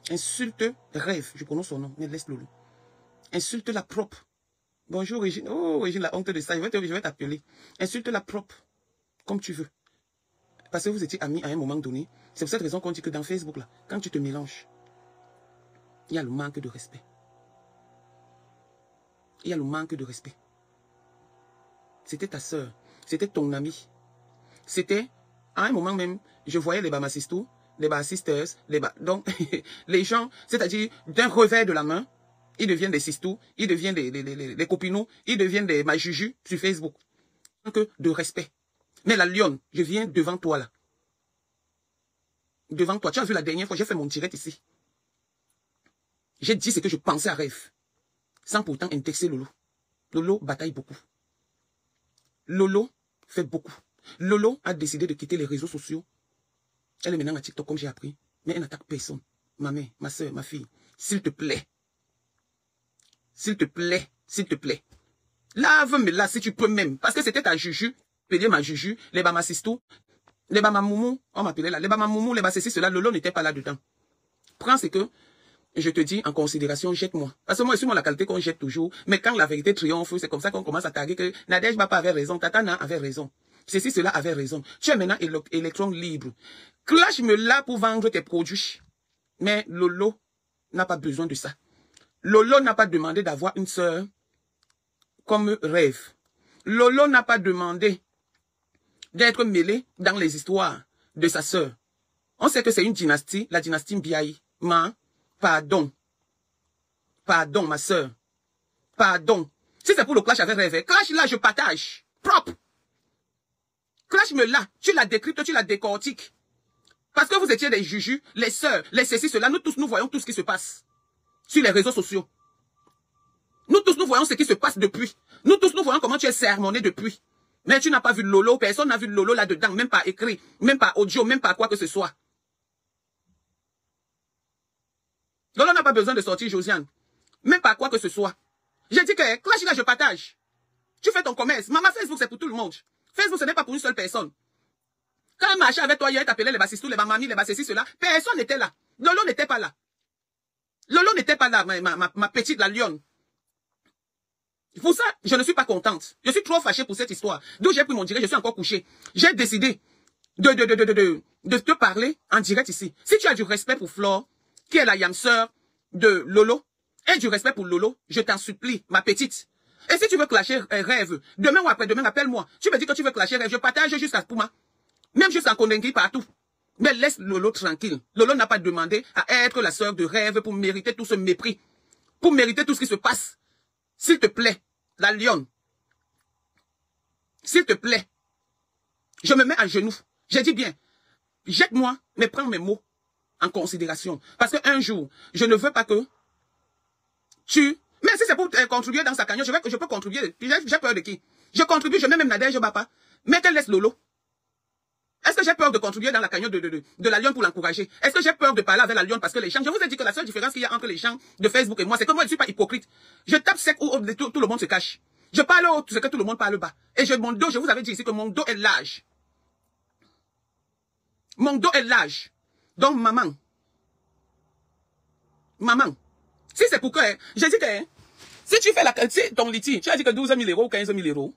Insulte Rêve, je prononce son nom, mais laisse Lolo. Insulte la propre. Bonjour Régine. Oh Régine, la honte de ça, je vais t'appeler. Insulte la propre, comme tu veux. Parce que vous étiez amis à un moment donné. C'est pour cette raison qu'on dit que dans Facebook, là, quand tu te mélanges, il y a le manque de respect. Il y a le manque de respect. C'était ta soeur, c'était ton ami. C'était, à un moment même, je voyais les Bamasistou, les Basisters, donc, les gens, c'est-à-dire, d'un revers de la main, ils deviennent des sistous, ils deviennent des copinous, ils deviennent des majuju sur Facebook. Donc, de respect. Mais la lionne, je viens devant toi là. Devant toi. Tu as vu la dernière fois, j'ai fait mon direct ici. J'ai dit ce que je pensais à Rêve. Sans pourtant indexer Lolo. Lolo bataille beaucoup. Lolo fait beaucoup. Lolo a décidé de quitter les réseaux sociaux. Elle est maintenant à TikTok comme j'ai appris. Mais elle n'attaque personne. Ma mère, ma soeur, ma fille. S'il te plaît. S'il te plaît. S'il te plaît. Lave-moi là si tu peux même. Parce que c'était ta juju. Pédier ma juju. Les Bamasistou. Les Bamamoumou. On m'appelait là. Les Bamamoumou, les Bassessis, cela. Lolo n'était pas là-dedans. Prends ce que je te dis en considération, jette-moi. Parce que moi, c'est moi la qualité qu'on jette toujours. Mais quand la vérité triomphe, c'est comme ça qu'on commence à taguer que Nadège Bapa avait raison, Tatana avait raison. Ceci, cela avait raison. Tu es maintenant électron libre. Clash me là pour vendre tes produits. Mais Lolo n'a pas besoin de ça. Lolo n'a pas demandé d'avoir une sœur comme Rêve. Lolo n'a pas demandé d'être mêlé dans les histoires de sa sœur. On sait que c'est une dynastie, la dynastie Mbiaï. Pardon. Pardon, ma soeur. Pardon. Si c'est pour le clash avec Rêve, clash là, je partage. Propre. Clash me là, tu la décryptes, tu la décortiques. Parce que vous étiez des jujus, les sœurs, les ceci, cela, nous tous, nous voyons tout ce qui se passe sur les réseaux sociaux. Nous tous, nous voyons ce qui se passe depuis. Nous tous, nous voyons comment tu es sermonné depuis. Mais tu n'as pas vu Lolo, personne n'a vu Lolo là-dedans, même pas écrit, même pas audio, même pas quoi que ce soit. Lolo n'a pas besoin de sortir, Josiane. Même pas quoi que ce soit. J'ai dit que, clash là, je partage. Tu fais ton commerce. Maman, Facebook, c'est pour tout le monde. Facebook, ce n'est pas pour une seule personne. Quand un marché avec toi, hier, t'appelais les bassistou, les mamami, les bassissis, cela, personne n'était là. Lolo n'était pas là. Lolo n'était pas là, ma petite, la lionne. Pour ça, je ne suis pas contente. Je suis trop fâchée pour cette histoire. D'où j'ai pris mon direct, je suis encore couché. J'ai décidé de te parler en direct ici. Si tu as du respect pour Flore, qui est la yam sœur de Lolo, et du respect pour Lolo, je t'en supplie, ma petite. Et si tu veux clasher Rêve, demain ou après-demain, appelle-moi. Tu me dis que tu veux clasher Rêve, je partage jusqu'à Pouma. Même jusqu'à Kondengui partout. Mais laisse Lolo tranquille. Lolo n'a pas demandé à être la sœur de Rêve pour mériter tout ce mépris. Pour mériter tout ce qui se passe. S'il te plaît, la lionne. S'il te plaît. Je me mets à genoux. J'ai dit bien, jette-moi, mais prends mes mots en considération. Parce qu'un jour, je ne veux pas que tu... Mais si c'est pour contribuer dans sa cagnotte, je peux contribuer. J'ai peur de qui? Je contribue, je mets même Nadège Bapa. Mais qu'elle laisse Lolo. Est-ce que j'ai peur de contribuer dans la cagnotte de la lionne pour l'encourager? Est-ce que j'ai peur de parler avec la lionne parce que les gens... Je vous ai dit que la seule différence qu'il y a entre les gens de Facebook et moi, c'est que moi, je ne suis pas hypocrite. Je tape sec où tout le monde se cache. Je parle haut, c'est que tout le monde parle bas. Et mon dos, je vous avais dit ici que mon dos est large. Mon dos est large. Donc, maman, si c'est pour que... J'ai dit que... Si tu fais ton litige, tu as dit que 12 000 euros ou 15 000 euros.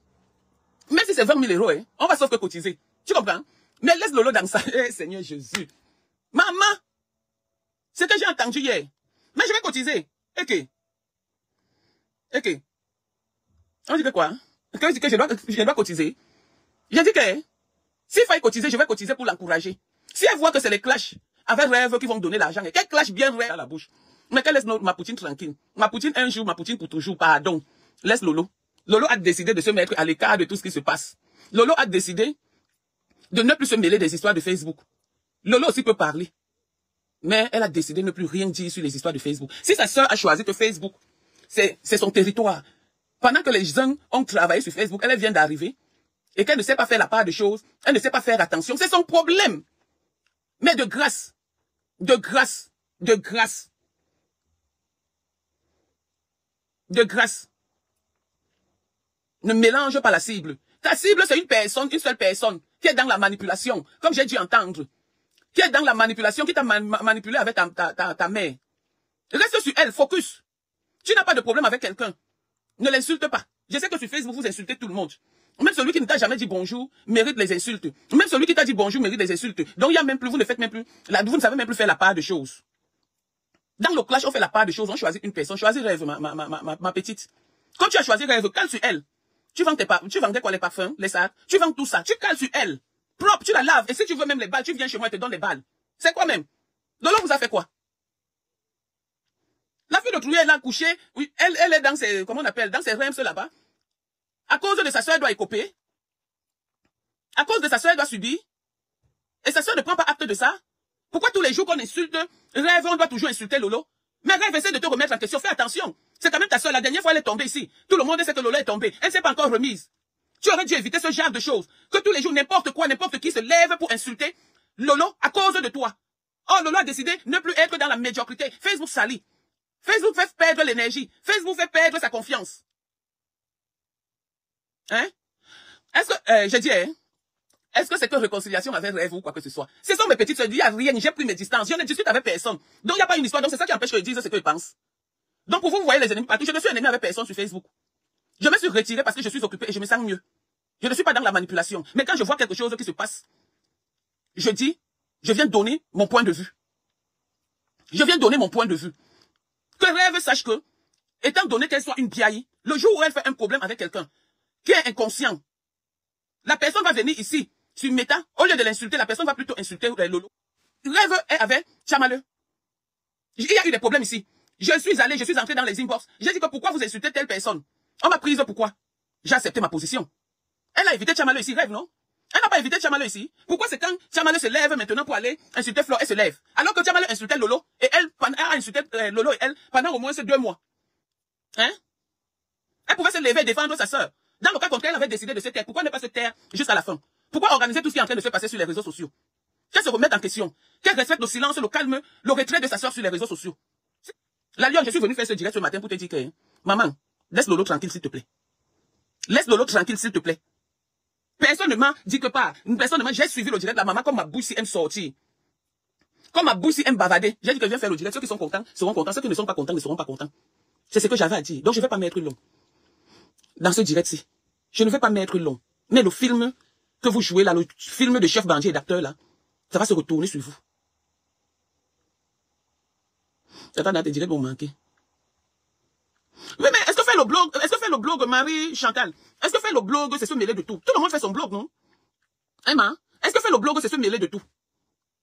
Même si c'est 20 000 euros, on va sauf que cotiser. Tu comprends? Mais laisse Lolo dans ça. Eh, Seigneur Jésus. Maman, c'est ce que j'ai entendu hier. Mais je vais cotiser. Ok. On dit que quoi? Que je dois cotiser. J'ai dit que s'il faut cotiser, je vais cotiser pour l'encourager. Si elle voit que c'est les clashs avec Rêve qui vont me donner l'argent, et qu'elle clash bien Rêve à la bouche. Mais qu'elle laisse ma poutine tranquille. Ma poutine un jour, ma poutine pour toujours. Pardon. Laisse Lolo. Lolo a décidé de se mettre à l'écart de tout ce qui se passe. Lolo a décidé de ne plus se mêler des histoires de Facebook. Lolo aussi peut parler. Mais elle a décidé de ne plus rien dire sur les histoires de Facebook. Si sa sœur a choisi que Facebook, c'est son territoire. Pendant que les gens ont travaillé sur Facebook, elle vient d'arriver. Et qu'elle ne sait pas faire la part de choses. Elle ne sait pas faire attention. C'est son problème. Mais de grâce. De grâce. Ne mélange pas la cible. Ta cible, c'est une seule personne, qui est dans la manipulation. Comme j'ai dû entendre. qui est dans la manipulation, qui t'a manipulé avec ta mère. Reste sur elle, focus. Tu n'as pas de problème avec quelqu'un. Ne l'insulte pas. Je sais que sur Facebook, vous insultez tout le monde. Même celui qui ne t'a jamais dit bonjour mérite les insultes. Même celui qui t'a dit bonjour mérite les insultes. Donc il y a même plus, vous ne faites même plus, vous ne savez même plus faire la part de choses. Dans le clash, on fait la part de choses. On choisit une personne. Choisis Rêve, ma petite. Quand tu as choisi Rêve, cale sur elle. Tu vendais quoi, les parfums, les sacs? Tu vends tout ça. Tu cales sur elle. Propre, tu la laves. Et si tu veux même les balles, tu viens chez moi et te donne les balles. C'est quoi même? Lolo vous a fait quoi? La fille de Trouillet, elle a couché. Oui, elle est dans ses, comment on appelle, dans ses rêves là-bas. À cause de sa soeur, elle doit écoper. À cause de sa soeur, elle doit subir. Et sa soeur ne prend pas acte de ça. Pourquoi tous les jours qu'on insulte Rêve, on doit toujours insulter Lolo? Mais Rêve, essaie de te remettre en question. Fais attention. C'est quand même ta soeur. La dernière fois, elle est tombée ici. Tout le monde sait que Lolo est tombée. Elle ne s'est pas encore remise. Tu aurais dû éviter ce genre de choses. Que tous les jours, n'importe quoi, n'importe qui se lève pour insulter Lolo à cause de toi. Oh, Lolo a décidé de ne plus être dans la médiocrité. Facebook salit. Facebook fait perdre l'énergie. Facebook fait perdre sa confiance. Hein? Est-ce que, j'ai dit, hein? Est-ce que c'est que réconciliation avec Rêve ou quoi que ce soit? Ce sont mes petites soeurs, il n'y a rien, j'ai pris mes distances, je ne discute avec personne. Donc il n'y a pas une histoire, donc c'est ça qui empêche que je dise ce que je pense. Donc pour vous, vous voyez les ennemis partout, je ne suis un ennemi avec personne sur Facebook. Je me suis retiré parce que je suis occupé et je me sens mieux. Je ne suis pas dans la manipulation. Mais quand je vois quelque chose qui se passe, je dis, je viens donner mon point de vue. Je viens donner mon point de vue. Que Rêve sache que, étant donné qu'elle soit une biaille, le jour où elle fait un problème avec quelqu'un qui est inconscient, la personne va venir ici, sur Meta, au lieu de l'insulter, la personne va plutôt insulter Lolo. Rêve est avec Chamaleux. Il y a eu des problèmes ici. Je suis entré dans les inbox. J'ai dit que pourquoi vous insultez telle personne? On m'a prise pourquoi? J'ai accepté ma position. Elle a évité Chamaleux ici, Rêve, non? Elle n'a pas évité Chamaleux ici. Pourquoi c'est quand Chamaleux se lève maintenant pour aller insulter Flore, elle se lève? Alors que Chamaleux insultait Lolo, et elle a insulté Lolo et elle pendant au moins ces 2 mois. Hein? Elle pouvait se lever et défendre sa sœur. Dans le cas contraire, elle avait décidé de se taire. Pourquoi ne pas se taire jusqu'à la fin? Pourquoi organiser tout ce qui est en train de se passer sur les réseaux sociaux? Qu'elle se remette en question. Qu'elle respecte le silence, le calme, le retrait de sa sœur sur les réseaux sociaux. La Lyon, je suis venu faire ce direct ce matin pour te dire que, maman, laisse Lolo tranquille s'il te plaît. Laisse Lolo tranquille s'il te plaît. Personne ne m'a dit que pas. Personne ne m'a, j'ai suivi le direct, la maman, comme ma bouche si aime sortir. Comme ma bouche si aime bavader. J'ai dit que je viens faire le direct. Ceux qui sont contents seront contents. Ceux qui ne sont pas contents ne seront pas contents. C'est ce que j'avais à dire. Donc je ne vais pas mettre long. Dans ce direct-ci. Je ne vais pas mettre long. Mais le film que vous jouez là, le film de chef bandit et d'acteur là, ça va se retourner sur vous. Attends, tes directs vont manquer. Mais est-ce que fait le blog Marie Chantal? Est-ce que fait le blog c'est se mêler de tout? Tout le monde fait son blog, non? Emma, est-ce que fait le blog c'est se mêler de tout?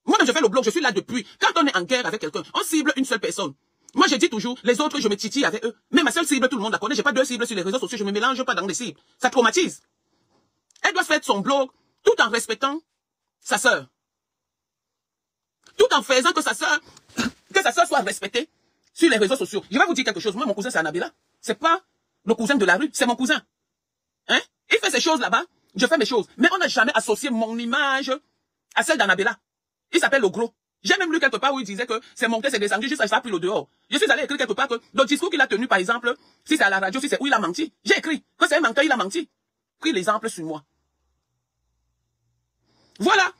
Moi, je fais le blog, je suis là depuis. Quand on est en guerre avec quelqu'un, on cible une seule personne. Moi, je dis toujours, les autres, je me titille avec eux. Mais ma seule cible, tout le monde la connaît. J'ai pas 2 cibles sur les réseaux sociaux. Je me mélange pas dans les cibles. Ça traumatise. Elle doit faire son blog tout en respectant sa sœur. Tout en faisant que sa sœur soit respectée sur les réseaux sociaux. Je vais vous dire quelque chose. Moi, mon cousin, c'est Anabella. C'est pas le cousin de la rue, c'est mon cousin. Hein? Il fait ces choses là-bas. Je fais mes choses. Mais on n'a jamais associé mon image à celle d'Anabella. Il s'appelle le gros. J'ai même lu quelque part où il disait que c'est monté, c'est descendu, juste ça a pris le dehors. Je suis allé écrire quelque part que le discours qu'il a tenu, par exemple, si c'est à la radio, si c'est où il a menti, j'ai écrit que c'est un menteur, il a menti. Pris l'exemple sur moi. Voilà.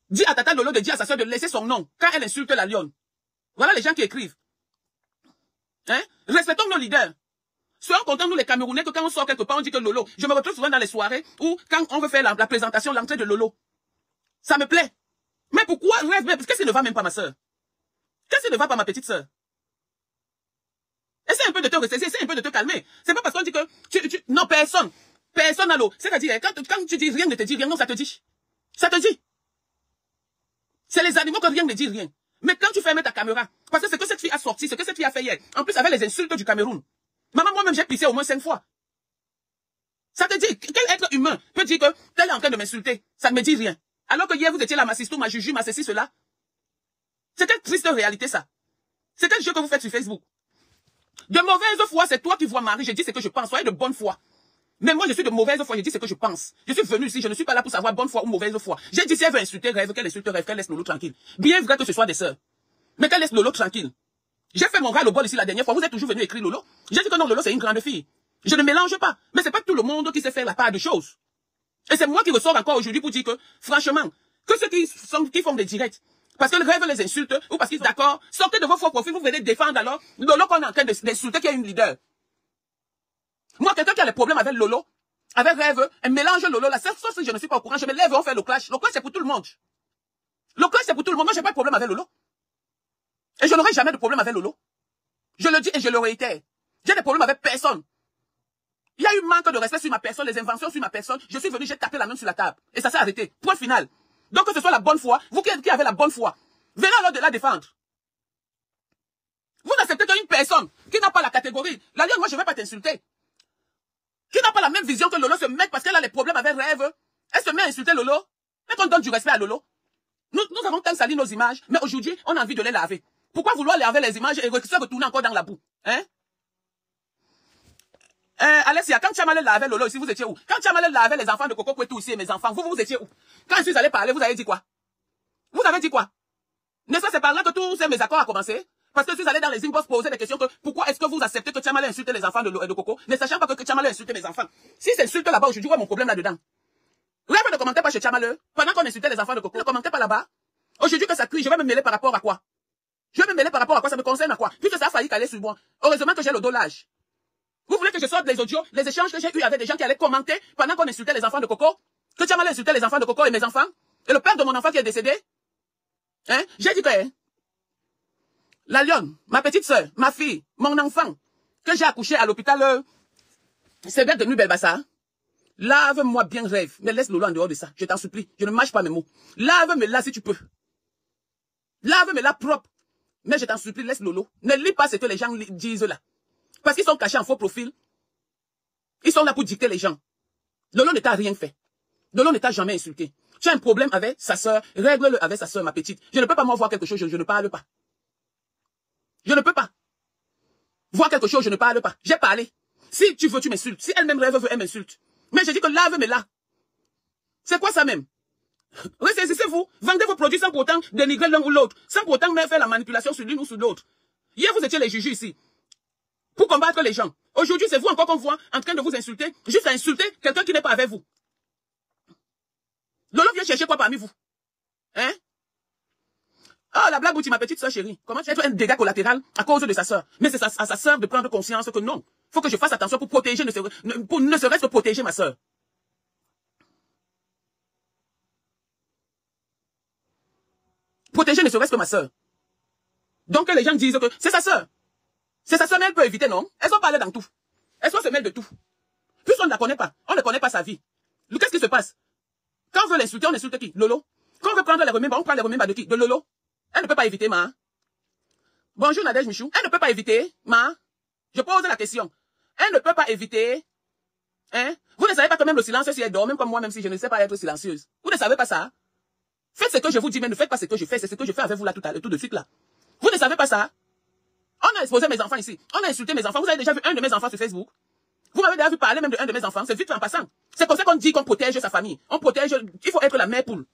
Dis à Tata Lolo de dire à sa soeur de laisser son nom quand elle insulte la lionne. Voilà les gens qui écrivent. Hein? Respectons nos leaders. Soyons contents, nous les Camerounais, que quand on sort quelque part, on dit que Lolo. Je me retrouve souvent dans les soirées où, quand on veut faire la présentation, l'entrée de Lolo. Ça me plaît. Mais pourquoi rêve? Qu'est-ce qui ne va même pas, ma soeur? Qu'est-ce qui ne va pas, ma petite soeur? Essaie un peu de te ressaisir, essaie un peu de te calmer. C'est pas parce qu'on dit que non, personne. Personne à l'eau. C'est-à-dire, quand tu dis rien ne te dit rien, non, ça te dit. Ça te dit. C'est les animaux que rien ne dit rien. Mais quand tu fermes ta caméra, parce que c'est que cette fille a sorti, c'est que cette fille a fait hier. En plus, avec les insultes du Cameroun. Maman, moi-même, j'ai pissé au moins 5 fois. Ça te dit, quel être humain peut dire que tel est en train de m'insulter? Ça ne me dit rien. Alors que hier, vous étiez là, ma sistou, ma juju, ma ceci, cela. C'est quelle triste réalité, ça. C'est quel jeu que vous faites sur Facebook. De mauvaise foi, c'est toi qui vois Marie, je dis ce que je pense. Soyez de bonne foi. Mais moi, je suis de mauvaise foi, je dis ce que je pense. Je suis venu ici, je ne suis pas là pour savoir bonne foi ou mauvaise foi. J'ai dit si elle veut insulter Rêve, qu'elle insulte Rêve, qu'elle laisse Lolo tranquille. Bien vrai que ce soit des sœurs. Mais qu'elle laisse Lolo tranquille. J'ai fait mon ras le bol ici la dernière fois. Vous êtes toujours venu écrire Lolo. J'ai dit que non, Lolo, c'est une grande fille. Je ne mélange pas. Mais c'est pas tout le monde qui sait faire la part de choses. Et c'est moi qui ressors encore aujourd'hui pour dire que, franchement, que ceux qui font des directs. Parce que le rêve les insulte, ou parce qu'ils sont d'accord. Sortez de vos faux profils, vous venez défendre alors Lolo qu'on est en train d'insulter qui est une leader. Moi, quelqu'un qui a des problèmes avec Lolo, avec rêve, un mélange Lolo, là, sauf si je ne suis pas au courant, je me lève et on fait le clash. Le clash, c'est pour tout le monde. Le clash, c'est pour tout le monde. Moi, j'ai pas de problème avec Lolo. Et je n'aurai jamais de problème avec Lolo. Je le dis et je le réitère. J'ai des problèmes avec personne. Il y a eu manque de respect sur ma personne, les inventions sur ma personne. Je suis venu, j'ai tapé la main sur la table. Et ça s'est arrêté. Point final. Donc que ce soit la bonne foi, vous qui avez la bonne foi, venez alors de la défendre. Vous n'acceptez qu'une personne qui n'a pas la catégorie. La Lyon, moi je ne vais pas t'insulter. Qui n'a pas la même vision que Lolo se met parce qu'elle a les problèmes avec rêve. Elle se met à insulter Lolo. Mais qu'on donne du respect à Lolo. Nous avons tant sali nos images, mais aujourd'hui, on a envie de les laver. Pourquoi vouloir laver les images et se retourner encore dans la boue? Hein? Alessia, quand tu as mal lavé Lolo ici, vous étiez où? Quand tu as mal lavé les enfants de Coco Kwetu ici et mes enfants, vous étiez où? Quand je suis allé parler, vous avez dit quoi? Vous avez dit quoi? N'est-ce pas c'est par là que tous ces mésaccords a commencé? Parce que je suis allé dans les inbox poser des questions que pourquoi est-ce que vous acceptez que Tchamala insulte les enfants de Coco, ne sachant pas que Tchamala insulte mes enfants? Si c'est insulte là-bas, aujourd'hui, où est mon problème là-dedans? Rêve ne commentez pas chez Tchamala, pendant qu'on insultait les enfants de Coco, ne commentez pas là-bas. Aujourd'hui que ça crie, je vais me mêler par rapport à quoi? Je vais me mêler par rapport à quoi? Ça me concerne à quoi? Puisque ça a failli caler sur moi. Heureusement que j'ai le dos large. Vous voulez que je sorte les audios, les échanges que j'ai eu avec des gens qui allaient commenter pendant qu'on insultait les enfants de Coco? Que Tchamala insultait les enfants de Coco et mes enfants? Et le père de mon enfant qui est décédé? Hein? J'ai dit que, hein? La Lionne, ma petite sœur, ma fille, mon enfant, que j'ai accouché à l'hôpital, c'est bien de Nuit Belbassa. Lave-moi bien rêve, mais laisse Lolo en dehors de ça. Je t'en supplie, je ne mâche pas mes mots. Lave-moi là si tu peux. Lave-moi là propre. Mais je t'en supplie, laisse Lolo. Ne lis pas ce que les gens disent là. Parce qu'ils sont cachés en faux profil. Ils sont là pour dicter les gens. Lolo ne t'a rien fait. Lolo ne t'a jamais insulté. Tu as un problème avec sa sœur, règle-le avec sa sœur, ma petite. Je ne peux pas moi voir quelque chose, je ne parle pas. Je ne peux pas. Voir quelque chose, je ne parle pas. J'ai parlé. Si tu veux, tu m'insultes. Si elle-même rêve, elle m'insulte. Mais j'ai dit que lave-moi là. C'est quoi ça même? Ressaisissez-vous. Vendez vos produits sans pourtant dénigrer l'un ou l'autre. Sans pourtant même faire la manipulation sur l'une ou sur l'autre. Hier, vous étiez les juges ici. Pour combattre les gens. Aujourd'hui, c'est vous encore qu'on voit en train de vous insulter. Juste à insulter quelqu'un qui n'est pas avec vous. Lolo vient chercher quoi parmi vous? Hein? Oh, la blague, ma petite soeur chérie. Comment tu as un dégât collatéral à cause de sa soeur? Mais c'est à sa soeur de prendre conscience que non. Faut que je fasse attention pour protéger, ne serait-ce que protéger ma soeur. Protéger ne serait-ce que ma soeur. Donc les gens disent que c'est sa soeur. C'est sa soeur, mais elle peut éviter, non? Elles ont parlé dans tout. Elles se mêlent de tout. Puisqu'on ne la connaît pas, on ne connaît pas sa vie. Qu'est-ce qui se passe? Quand on veut l'insulter, on insulte qui? Lolo. Quand on veut prendre les remembres, on prend les remembres de qui? De Lolo. Elle ne peut pas éviter, ma. Bonjour Nadège Michou. Elle ne peut pas éviter, ma. Je pose la question. Elle ne peut pas éviter. Hein? Vous ne savez pas que même le silence, si elle dort, même comme moi, même si je ne sais pas être silencieuse. Vous ne savez pas ça? Faites ce que je vous dis, mais ne faites pas ce que je fais. C'est ce que je fais avec vous là tout de suite là. Vous ne savez pas ça? On a exposé mes enfants ici. On a insulté mes enfants. Vous avez déjà vu un de mes enfants sur Facebook? Vous m'avez déjà vu parler même de un de mes enfants. C'est vite en passant. C'est comme ça qu'on dit qu'on protège sa famille. On protège. Il faut être la mère poule.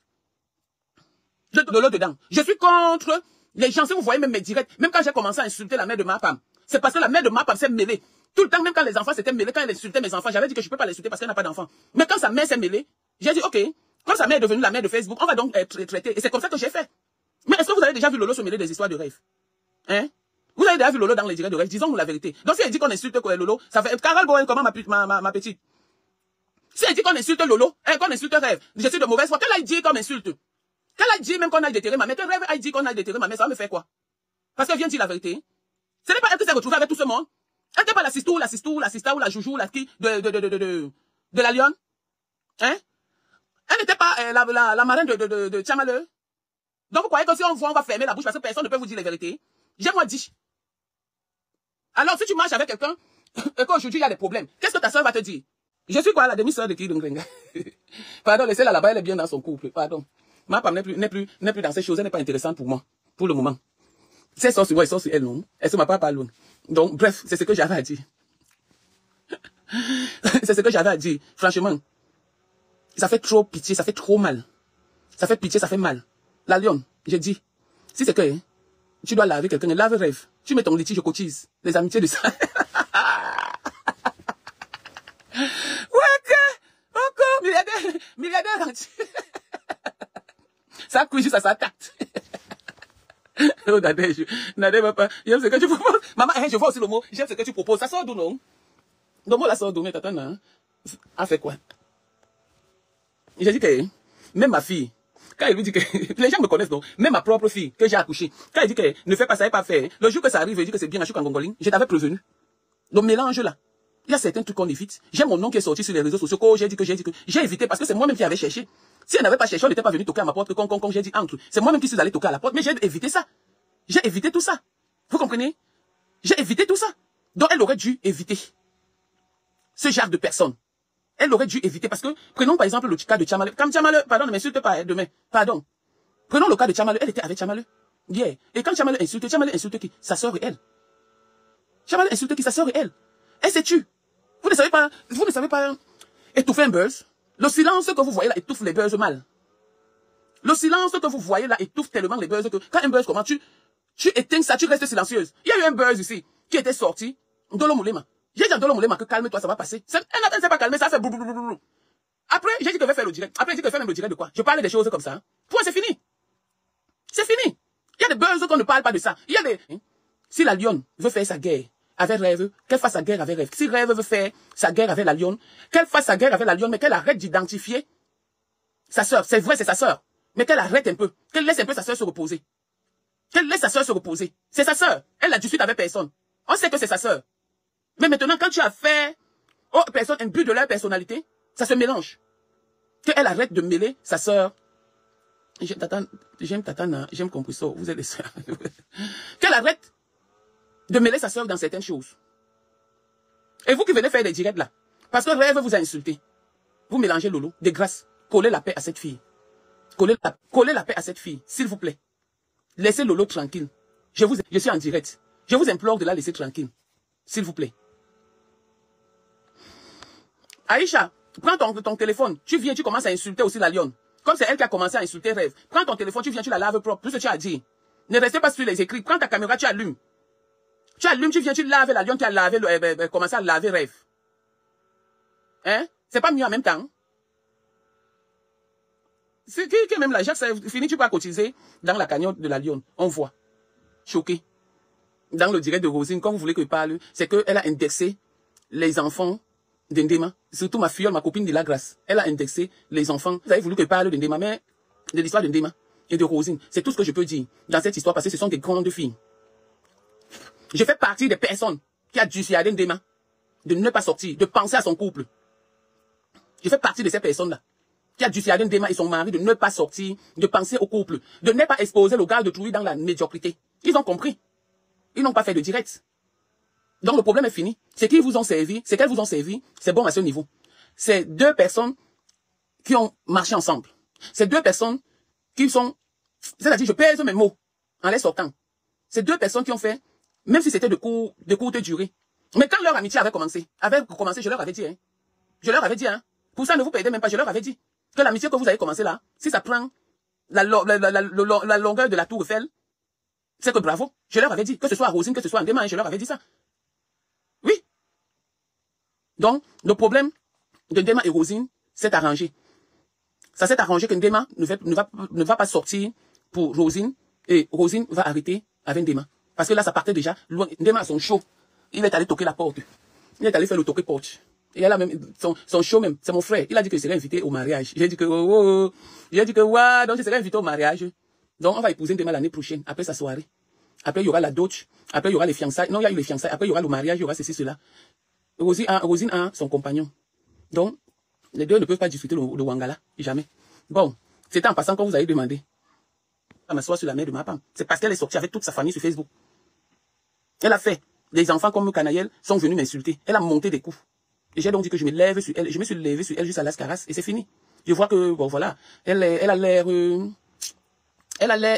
De Lolo dedans. Je suis contre les gens. Si vous voyez même mes directs, même quand j'ai commencé à insulter la mère de ma femme, c'est parce que la mère de ma femme s'est mêlée. Tout le temps, même quand les enfants s'étaient mêlés, quand elle insultait mes enfants, j'avais dit que je ne peux pas l'insulter parce qu'elle n'a pas d'enfant. Mais quand sa mère s'est mêlée, j'ai dit, ok, quand sa mère est devenue la mère de Facebook, on va donc être traité. Et c'est comme ça que j'ai fait. Mais est-ce que vous avez déjà vu Lolo se mêler des histoires de rêve? Hein? Vous avez déjà vu Lolo dans les directs de rêve? Disons-nous la vérité. Donc si elle dit qu'on insulte Lolo, ça fait Carole Bowen, comment ma petite? Si elle dit qu'on insulte Lolo, qu'on insulte rêve, je suis de mauvaise foi. Qu'elle a dit qu'on m'insulte? Qu'elle a dit même qu'on aille déterrer ma mère, que rêve a dit qu'on aille déterrer ma mère, ça va me faire quoi? Parce qu'elle vient dire la vérité. Ce n'est pas elle qui s'est retrouvée avec tout ce monde. Elle n'était pas la sister ou la joujou, la qui de la lionne. Hein? Elle n'était pas la marraine de Tchamale. Donc vous croyez que si on voit, on va fermer la bouche parce que personne ne peut vous dire la vérité? J'ai moi dit. Alors si tu marches avec quelqu'un et qu'aujourd'hui il y a des problèmes, qu'est-ce que ta soeur va te dire? Je suis quoi, la demi-soeur de qui Dungrenga? Pardon, laissez-la là-bas, elle est bien dans son couple. Pardon. Ma femme n'est plus dans ces choses, elle n'est pas intéressante pour moi, pour le moment. C'est ça sur moi et ça sur elle, non? Elle se m'a pas parlé. Donc, bref, c'est ce que j'avais à dire. C'est ce que j'avais à dire. Franchement, ça fait trop pitié, ça fait trop mal. Ça fait pitié, ça fait mal. La lionne, j'ai dit, si c'est que tu dois laver quelqu'un, lave rêve. Tu mets ton litige, je cotise. Les amitiés de ça. Milliardaire entier. Ça cuit juste à sa tarte. Oh, Nadège va pas. J'aime ce que tu proposes. Maman, je vois aussi le mot. J'aime ce que tu proposes. Ça sort d'où, non? Le mot, là, sort d'où, mais t'attends, hein? A fait quoi? J'ai dit que, même ma fille, quand elle lui dit que, les gens me connaissent, non? Même ma propre fille, que j'ai accouchée, quand elle dit que ne fais pas ça et pas faire, le jour que ça arrive, elle dit que c'est bien, je suis kangongoline, je t'avais prévenu. Le mélange là, il y a certains trucs qu'on évite. J'ai mon nom qui est sorti sur les réseaux sociaux, j'ai dit que j'ai évité parce que c'est moi-même qui avais cherché. Si elle n'avait pas cherché, on n'était pas venu toquer à ma porte, quand j'ai dit entre. C'est moi-même qui suis allé toquer à la porte, mais j'ai évité ça. J'ai évité tout ça. Vous comprenez? J'ai évité tout ça. Donc elle aurait dû éviter ce genre de personnes. Elle aurait dû éviter parce que, prenons par exemple le cas de Tchamale. Comme Tchamale, pardon, ne m'insulte pas demain, pardon. Prenons le cas de Tchamale, elle était avec Tchamale. Yeah. Et quand Tchamale insulte qui? Sa sœur et elle. Tchamale insulte qui? Sa sœur et elle. Elle s'est tue. Vous ne savez pas étouffer un buzz. Le silence que vous voyez là étouffe les buzz mal. Le silence que vous voyez là étouffe tellement les buzz que quand un buzz commence, tu éteins ça, tu restes silencieuse. Il y a eu un buzz ici qui était sorti. Dolo Moulema. J'ai dit à Dolo Moulema que calme-toi, ça va passer. Elle ne s'est pas calmée, ça fait brou. Après, j'ai dit que je vais faire le direct. Après, j'ai dit que je vais faire le direct de quoi? Je parle des choses comme ça. Hein. Point, c'est fini. C'est fini. Il y a des buzz qu'on ne parle pas de ça. Il y a des... Si la lionne veut faire sa guerre avec Rêve, qu'elle fasse sa guerre avec Rêve. Si Rêve veut faire sa guerre avec la lionne, qu'elle fasse sa guerre avec la lionne, mais qu'elle arrête d'identifier sa sœur. C'est vrai, c'est sa sœur. Mais qu'elle arrête un peu. Qu'elle laisse un peu sa sœur se reposer. Qu'elle laisse sa sœur se reposer. C'est sa sœur. Elle a du suite avec personne. On sait que c'est sa sœur. Mais maintenant, quand tu as fait aux personnes un but de leur personnalité, ça se mélange. Qu'elle arrête de mêler sa sœur. J'aime Tatana, j'aime Compresso, vous êtes les sœurs. Qu'elle arrête de mêler sa sœur dans certaines choses. Et vous qui venez faire des directs là, parce que Rêve vous a insulté, vous mélangez Lolo, de grâce, collez la paix à cette fille. Collez la paix à cette fille, s'il vous plaît. Laissez Lolo tranquille. Je suis en direct. Je vous implore de la laisser tranquille. S'il vous plaît. Aïcha, prends ton téléphone. Tu viens, tu commences à insulter aussi la lionne. Comme c'est elle qui a commencé à insulter Rêve. Prends ton téléphone, tu viens, tu la laves propre. Tout ce que tu as dit. Ne restez pas sur les écrits. Prends ta caméra, tu allumes. Tu allumes, tu viens, tu laves la lionne, tu as lavé, commencé à laver Rêve. Hein? C'est pas mieux en même temps. C'est que même la Jacques, c'est fini, tu peux cotiser dans la cagnotte de la lionne. On voit. Choqué. Dans le direct de Rosine, quand vous voulez que je parle, c'est qu'elle a indexé les enfants d'Ndema. Surtout ma filleule, ma copine de la grâce. Elle a indexé les enfants. Vous avez voulu que je parle d'Ndema, mais de l'histoire d'Ndema et de Rosine. C'est tout ce que je peux dire dans cette histoire parce que ce sont des grandes filles. Je fais partie des personnes qui a dissuadé Ndema de ne pas sortir, de penser à son couple. Je fais partie de ces personnes-là qui a dissuadé Ndema et son mari de ne pas sortir, de penser au couple, de ne pas exposer le gars de Trouille dans la médiocrité. Ils ont compris. Ils n'ont pas fait de direct. Donc le problème est fini. C'est qu'ils vous ont servi, c'est qu'elles vous ont servi, c'est bon à ce niveau. C'est deux personnes qui ont marché ensemble. C'est deux personnes qui sont, c'est-à-dire je pèse mes mots en les sortant. C'est deux personnes qui ont fait, même si c'était de courte durée. Mais quand leur amitié avait commencé, je leur avais dit, hein. Je leur avais dit, hein. Pour ça, ne vous perdez même pas, je leur avais dit que l'amitié que vous avez commencé là, si ça prend la longueur de la tour Eiffel, c'est que bravo. Je leur avais dit, que ce soit à Rosine, que ce soit à Ndema, je leur avais dit ça. Oui. Donc, le problème de Ndema et Rosine s'est arrangé. Ça s'est arrangé que Ndema ne va pas sortir pour Rosine et Rosine va arrêter avec Ndema. Parce que là, ça partait déjà loin. Ndema a son show. Il est allé toquer la porte. Il est allé faire le toquer porte. Et elle a même, son show même, c'est mon frère. Il a dit qu'il serait invité au mariage. J'ai dit que, j'ai dit que, ouais, donc je serais invité au mariage. Donc, on va épouser Ndema l'année prochaine, après sa soirée. Après, il y aura la dot. Après, il y aura les fiançailles. Non, il y a eu les fiançailles. Après, il y aura le mariage, il y aura ceci, cela. Rosine a son compagnon. Donc, les deux ne peuvent pas discuter le Wangala. Jamais. Bon, c'était en passant quand vous avez demandé à m'asseoir sur la main de ma femme. C'est parce qu'elle est sortie avec toute sa famille sur Facebook. Elle a fait. Les enfants comme Canaël sont venus m'insulter. Elle a monté des coups. Et j'ai donc dit que je me lève sur elle. Je me suis levé sur elle jusqu'à l'ascaras et c'est fini. Je vois que, bon, voilà. Elle a l'air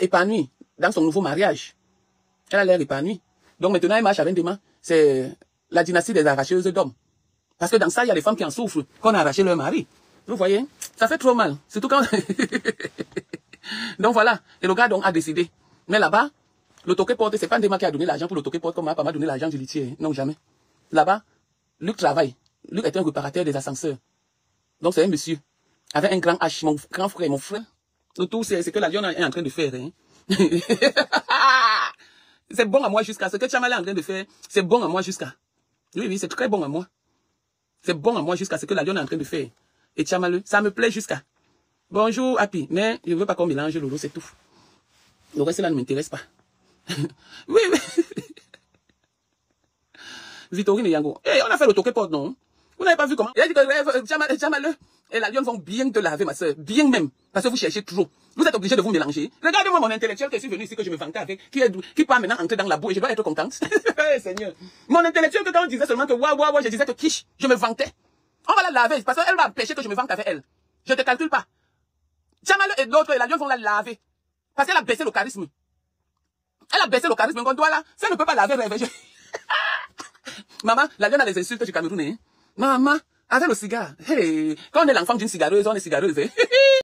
épanouie dans son nouveau mariage. Elle a l'air épanouie. Donc maintenant, elle marche avec des mains. C'est la dynastie des arracheuses d'hommes. Parce que dans ça, il y a des femmes qui en souffrent, qu'on a arraché leur mari. Vous voyez? Ça fait trop mal. Surtout quand... Donc voilà. Et le gars donc a décidé. Mais là-bas, le toqué porte, c'est pas Ndema qui a donné l'argent pour le toqué porte comme ma m'a donné l'argent du litier. Non, jamais. Là-bas, Luc travaille. Luc est un réparateur des ascenseurs. Donc c'est un monsieur avec un grand H, mon grand frère, mon frère. Le tout, c'est ce que la lionne est en train de faire. Hein. C'est bon à moi jusqu'à ce que Tchamala est en train de faire. C'est bon à moi jusqu'à. Oui, oui, c'est très bon à moi. C'est bon à moi jusqu'à ce que la lionne est en train de faire. Et Tchamala, ça me plaît jusqu'à. Bonjour, Happy. Mais je ne veux pas qu'on mélange Lolo, c'est tout. Le reste là ne m'intéresse pas. Oui, oui. Vitorine et Yango. Eh, on a fait le toqué porte, non? Vous n'avez pas vu comment? Il a dit que Tchamala et la lionne vont bien te laver, ma soeur. Bien même. Parce que vous cherchez trop. Vous êtes obligé de vous mélanger. Regardez-moi mon intellectuel qui est venu ici, que je me vantais avec, qui part maintenant entrer dans la boue et je dois être contente. Hey, Seigneur. Mon intellectuel que quand on disait seulement que waouh, je disais que quiche, je me vantais. On va la laver parce qu'elle va empêcher que je me vante avec elle. Je te calcule pas. Tchamala et l'autre et la lionne vont la laver. Parce qu'elle a baissé le charisme. Elle a baissé le charisme. Quand toi là, ça ne peut pas laver. Maman, la lionne a les insultes du Cameroun. Hein? Maman, avec le cigare. Hey, quand on est l'enfant d'une cigareuse, on est cigareuse. Hein?